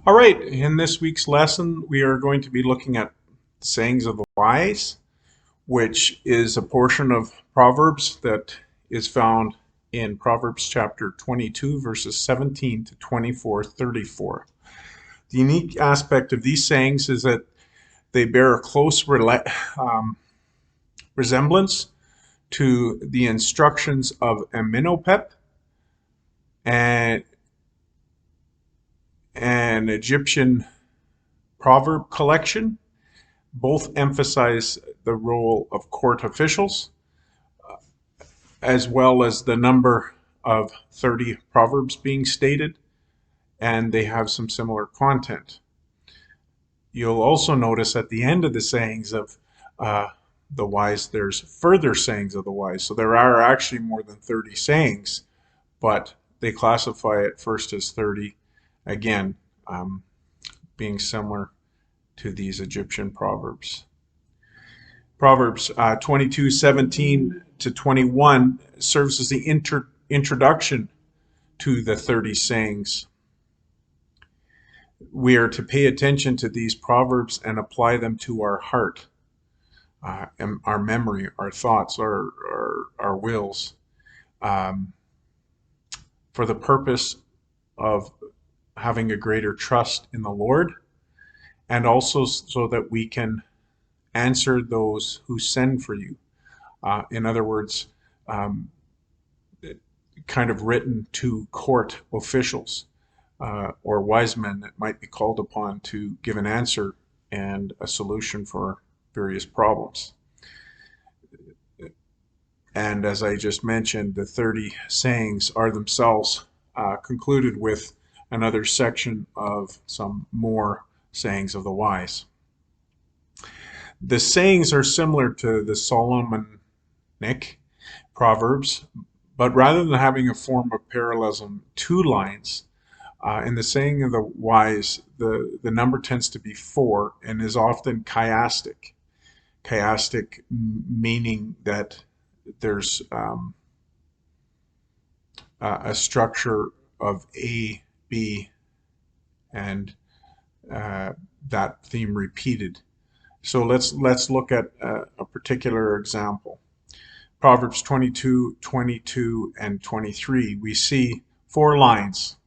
All right, in this week's lesson, we are going to be looking at sayings of the wise, which is a portion of Proverbs that is found in Proverbs chapter 22, verses 17 to 24, 34. The unique aspect of these sayings is that they bear a close resemblance to the instructions of Amenhotep and an Egyptian proverb collection. Both emphasize the role of court officials, as well as the number of 30 proverbs being stated, and they have some similar content. You'll also notice at the end of the sayings of the wise, there's further sayings of the wise. So there are actually more than 30 sayings, but they classify it first as 30, again, being similar to these Egyptian proverbs. Proverbs 22:17 to 21 serves as the introduction to the 30 sayings. We are to pay attention to these proverbs and apply them to our heart, and our memory, our thoughts, our wills, for the purpose of having a greater trust in the Lord, and also so that we can answer those who send for you. In other words, kind of written to court officials or wise men that might be called upon to give an answer and a solution for various problems. And as I just mentioned, the 30 sayings are themselves concluded with another section of some more sayings of the wise. The sayings are similar to the Solomonic Proverbs, but rather than having a form of parallelism, two lines, in the saying of the wise, the number tends to be 4 and is often chiastic. Chiastic meaning that there's a structure of A, B, and that theme repeated. So let's look at a particular example. Proverbs 22, 22, and 23. We see 4 lines.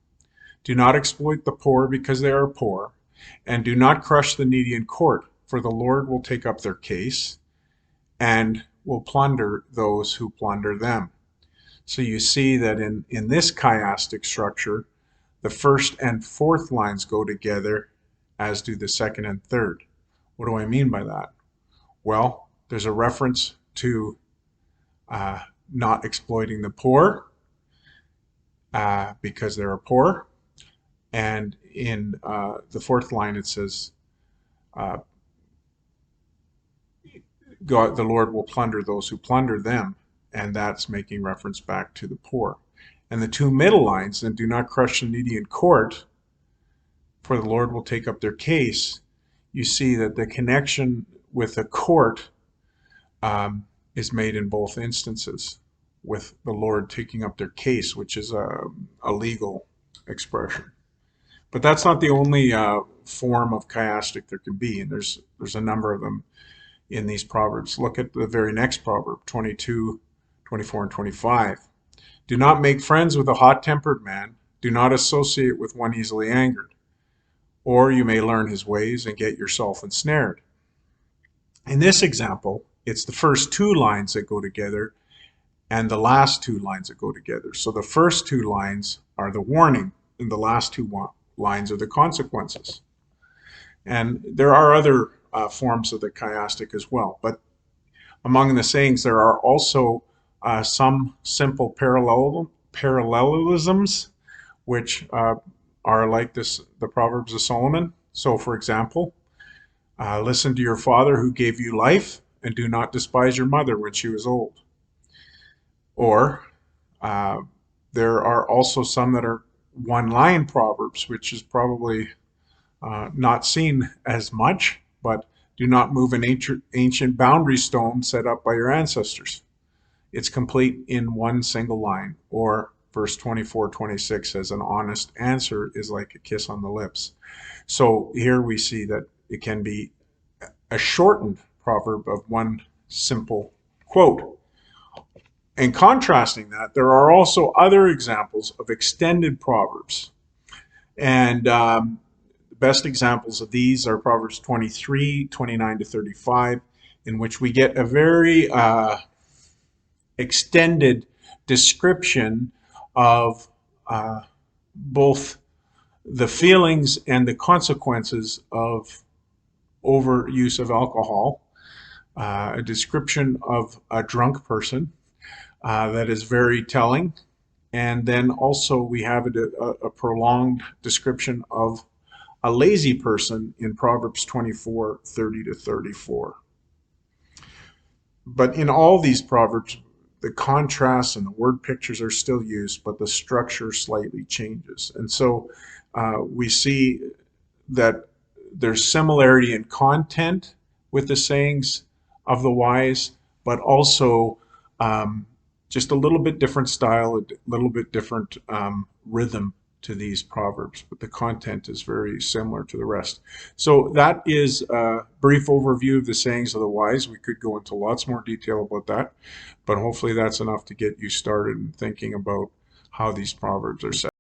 Do not exploit the poor because they are poor, and do not crush the needy in court, for the Lord will take up their case and will plunder those who plunder them. So you see that in this chiastic structure, the first and fourth lines go together, as do the second and third. What do I mean by that? Well, there's a reference to not exploiting the poor because they're poor. And in the fourth line, it says, God, the Lord will plunder those who plunder them. And that's making reference back to the poor. And the 2 middle lines, and do not crush the needy in court, for the Lord will take up their case. You see that the connection with the court is made in both instances, with the Lord taking up their case, which is a legal expression. But that's not the only form of chiastic there can be, and there's a number of them in these proverbs. Look at the very next proverb, 22, 24, and 25. Do not make friends with a hot-tempered man. Do not associate with one easily angered, or you may learn his ways and get yourself ensnared. In this example, it's the first 2 lines that go together and the last 2 lines that go together. So the first 2 lines are the warning, and the last 2 lines are the consequences. And there are other forms of the chiastic as well. But among the sayings, there are also some simple parallelisms, which are like the Proverbs of Solomon. So, for example, listen to your father who gave you life, and do not despise your mother when she was old. Or there are also some that are one-line proverbs, which is probably not seen as much, but do not move an ancient boundary stone set up by your ancestors. It's complete in one single line. Or verse 24-26 says, an honest answer is like a kiss on the lips. So here we see that it can be a shortened proverb of one simple quote. And contrasting that, there are also other examples of extended proverbs. And the best examples of these are Proverbs 23:29-35, in which we get a very extended description of both the feelings and the consequences of overuse of alcohol, a description of a drunk person that is very telling. And then also we have a prolonged description of a lazy person in Proverbs 24:30-34. But in all these proverbs, the contrasts and the word pictures are still used, but the structure slightly changes. And so we see that there's similarity in content with the sayings of the wise, but also just a little bit different style, a little bit different rhythm to these proverbs, but the content is very similar to the rest. So that is a brief overview of the sayings of the wise. We could go into lots more detail about that, but hopefully that's enough to get you started in thinking about how these proverbs are set.